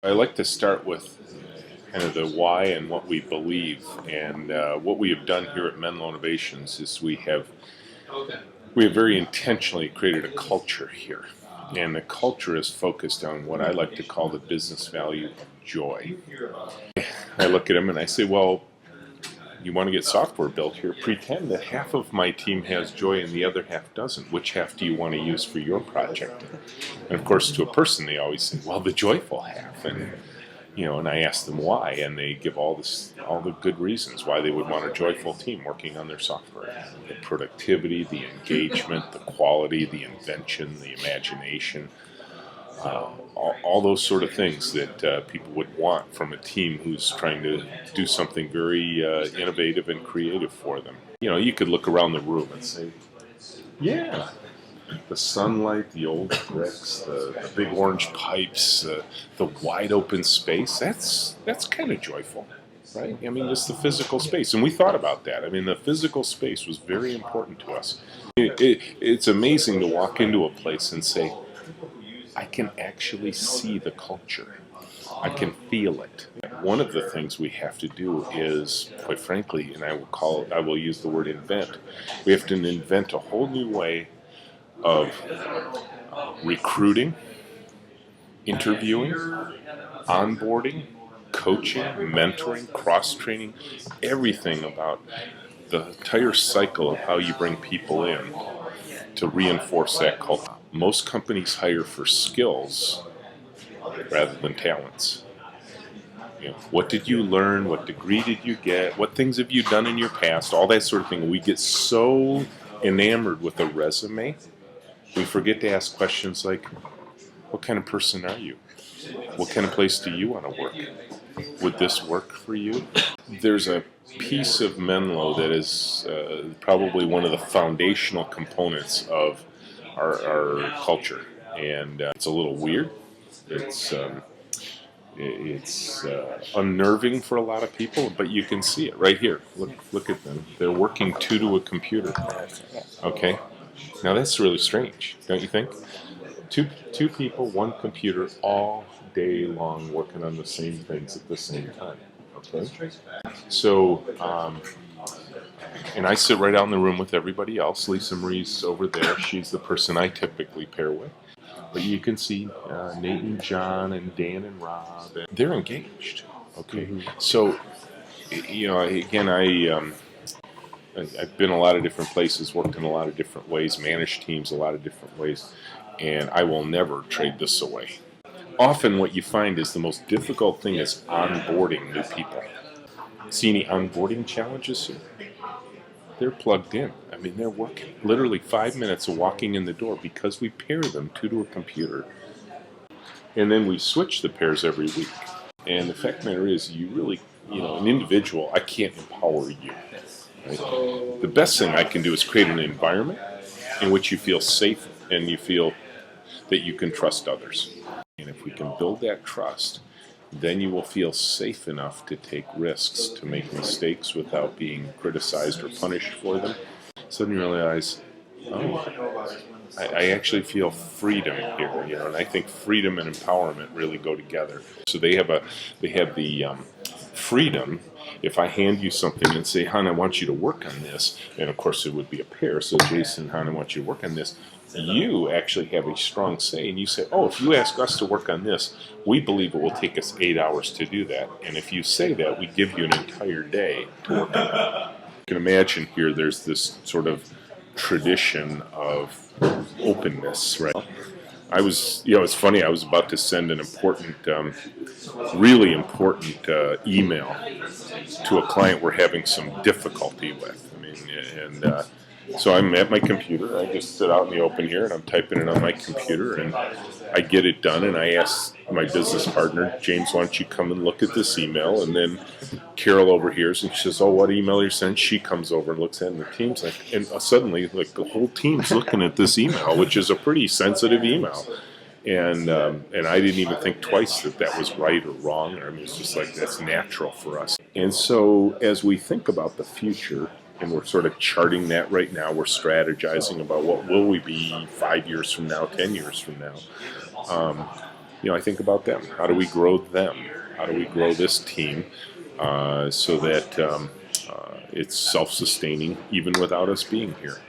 I like to start with kind of the why and what we believe. And what we have done here at Menlo Innovations is we have very intentionally created a culture here. And the culture is focused on what I like to call the business value of joy. I look at them and I say, well, you want to get software built here, pretend that half of my team has joy and the other half doesn't. Which half do you want to use for your project? And of course, to a person, they always say, well, the joyful half. And I ask them why, and they give all the good reasons why they would want a joyful team working on their software. The productivity, the engagement, the quality, the invention, the imagination, all those sort of things that people would want from a team who's trying to do something very innovative and creative for them. You could look around the room and say, yeah, the sunlight, the old bricks, the big orange pipes, the wide open space, that's kind of joyful, right? I mean, just the physical space. And we thought about that. I mean, the physical space was very important to us. It's amazing to walk into a place and say, I can actually see the culture. I can feel it. One of the things we have to do is, quite frankly, and I will use the word invent. We have to invent a whole new way of recruiting, interviewing, onboarding, coaching, mentoring, cross-training, everything about the entire cycle of how you bring people in to reinforce that culture. Most companies hire for skills rather than talents. What did you learn? What degree did you get? What things have you done in your past? All that sort of thing. We get so enamored with a resume, we forget to ask questions like, what kind of person are you? What kind of place do you want to work? Would this work for you? There's a piece of Menlo that is probably one of the foundational components of our culture, and it's a little weird. It's unnerving for a lot of people, but you can see it right here. Look at them. They're working two to a computer. Okay, now that's really strange, don't you think? Two people, one computer, all day long, working on the same things at the same time. Okay, so and I sit right out in the room with everybody else. Lisa Marie's over there. She's the person I typically pair with. But you can see Nate and John and Dan and Rob. And they're engaged. Okay, so again, I've been a lot of different places, worked in a lot of different ways, managed teams a lot of different ways, and I will never trade this away. Often what you find is the most difficult thing is onboarding new people. See any onboarding challenges here? They're plugged in. I mean, they're working. Literally 5 minutes of walking in the door because we pair them two to a computer. And then we switch the pairs every week. And the fact of the matter is, you really, an individual, I can't empower you. Right? The best thing I can do is create an environment in which you feel safe and you feel that you can trust others. And if we can build that trust, then you will feel safe enough to take risks, to make mistakes without being criticized or punished for them. Suddenly you realize, I actually feel freedom here, and I think freedom and empowerment really go together. So they have the freedom. If I hand you something and say, "Hon, I want you to work on this," and of course it would be a pair. So Jason, Hon, I want you to work on this. You actually have a strong say, and you say, "Oh, if you ask us to work on this, we believe it will take us 8 hours to do that. And if you say that, we give you an entire day to work on it." You can imagine here there's this sort of tradition of openness, right? It's funny, I was about to send an important, really important email to a client we're having some difficulty with. I mean, and so I'm at my computer. I just sit out in the open here, and I'm typing it on my computer, and I get it done, and I ask my business partner, James, why don't you come and look at this email? And then Carol overhears, and she says, "Oh, what email you sent?" She comes over and looks at it, and the team's like, and suddenly, like, the whole team's looking at this email, which is a pretty sensitive email. And I didn't even think twice that was right or wrong. I mean, it's just like, that's natural for us. And so as we think about the future, and we're sort of charting that right now, we're strategizing about what will we be 5 years from now, 10 years from now. I think about them. How do we grow them? How do we grow this team so that it's self-sustaining even without us being here?